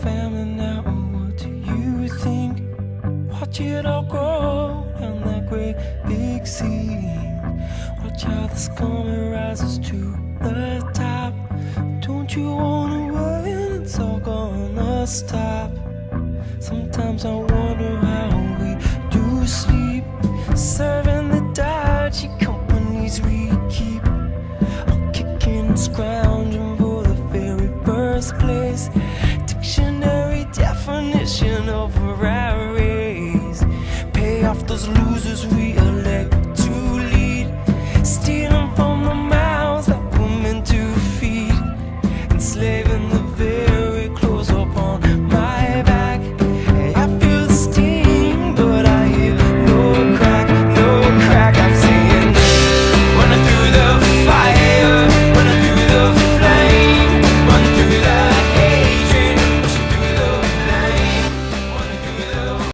family now, what do you think? Watch it all go down that great big sea. Watch how the scum rises to the top. Don't you wanna worry when it's all gonna stop? Sometimes I wonder how we do sleep, serving the dodgy companies we keep, all kicking and scrounging for the very first place. Dictionary definition of a rat race. Pay off those losers we elect